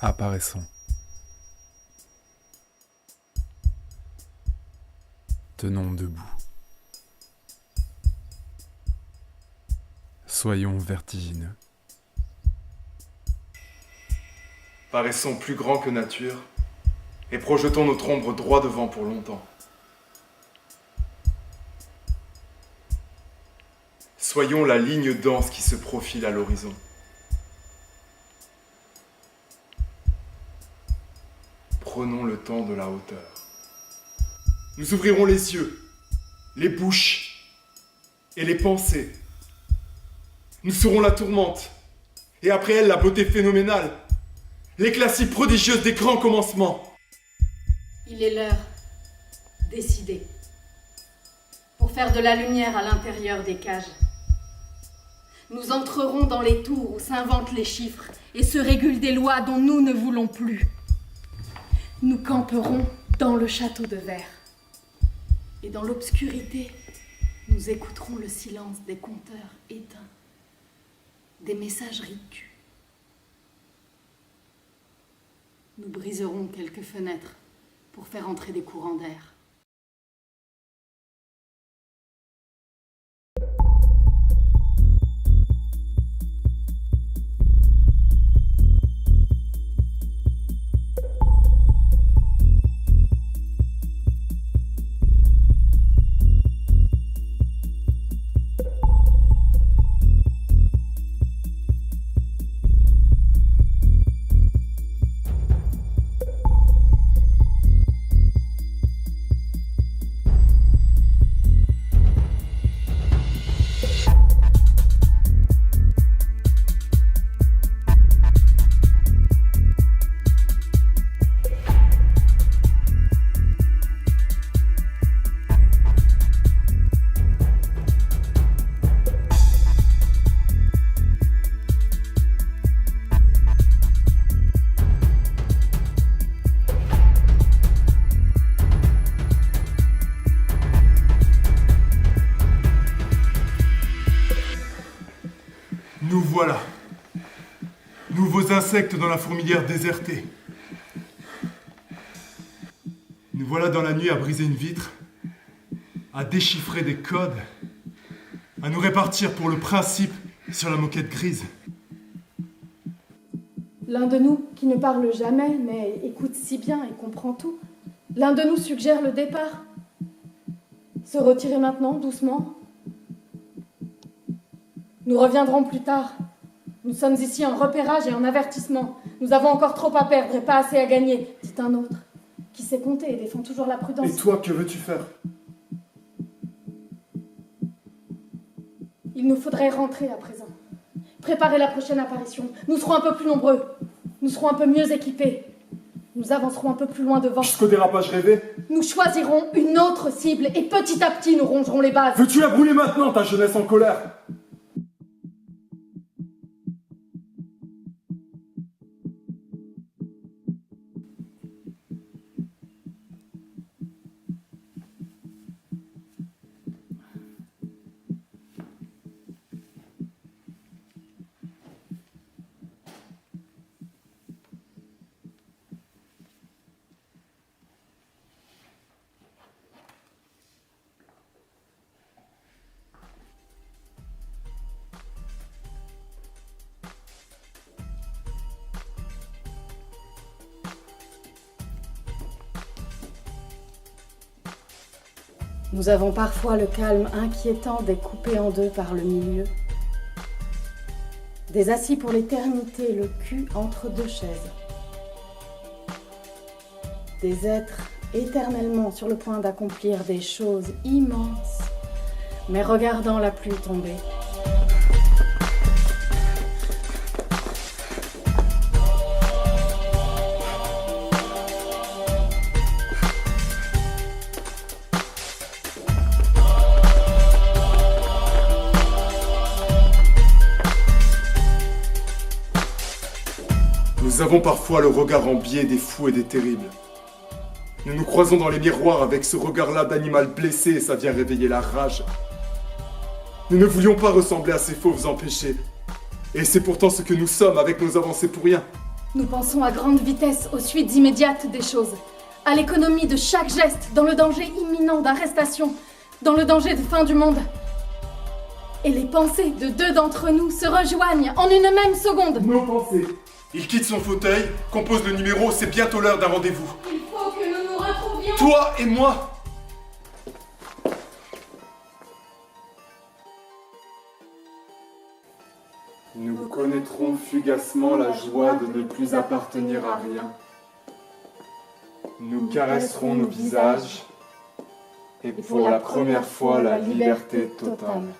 Apparaissons. Tenons debout. Soyons vertigineux. Paraissons plus grands que nature et projetons notre ombre droit devant pour longtemps. Soyons la ligne dense qui se profile à l'horizon. Prenons le temps de la hauteur. Nous ouvrirons les yeux, les bouches et les pensées. Nous serons la tourmente, et après elle la beauté phénoménale, l'éclat si prodigieux des grands commencements. Il est l'heure. Décidez. Pour faire de la lumière à l'intérieur des cages. Nous entrerons dans les tours où s'inventent les chiffres et se régulent des lois dont nous ne voulons plus. Nous camperons dans le château de verre. Et dans l'obscurité, nous écouterons le silence des compteurs éteints, des messageries tues. Nous briserons quelques fenêtres pour faire entrer des courants d'air. Nous voilà, nouveaux insectes dans la fourmilière désertée. Nous voilà dans la nuit à briser une vitre, à déchiffrer des codes, à nous répartir pour le principe sur la moquette grise. L'un de nous, qui ne parle jamais, mais écoute si bien et comprend tout, l'un de nous suggère le départ. Se retirer maintenant, doucement. Nous reviendrons plus tard. Nous sommes ici en repérage et en avertissement. Nous avons encore trop à perdre et pas assez à gagner, dit un autre, qui sait compter et défend toujours la prudence. Et toi, que veux-tu faire? Il nous faudrait rentrer à présent. Préparer la prochaine apparition. Nous serons un peu plus nombreux. Nous serons un peu mieux équipés. Nous avancerons un peu plus loin devant. Jusqu'au dérapage rêvé? Nous choisirons une autre cible et petit à petit nous rongerons les bases. Veux-tu la brûler maintenant, ta jeunesse en colère? Nous avons parfois le calme inquiétant des coupés en deux par le milieu. Des assis pour l'éternité, le cul entre deux chaises. Des êtres éternellement sur le point d'accomplir des choses immenses, mais regardant la pluie tomber. Nous avons parfois le regard en biais des fous et des terribles. Nous nous croisons dans les miroirs avec ce regard-là d'animal blessé et ça vient réveiller la rage. Nous ne voulions pas ressembler à ces fauves empêchés. Et c'est pourtant ce que nous sommes avec nos avancées pour rien. Nous pensons à grande vitesse aux suites immédiates des choses, à l'économie de chaque geste, dans le danger imminent d'arrestation, dans le danger de fin du monde. Et les pensées de deux d'entre nous se rejoignent en une même seconde. Nos pensées. Il quitte son fauteuil, compose le numéro, c'est bientôt l'heure d'un rendez-vous. Il faut que nous nous retrouvions. Toi et moi. Nous connaîtrons fugacement la joie de ne plus appartenir à rien. Nous caresserons nos visages et pour la première fois la liberté totale.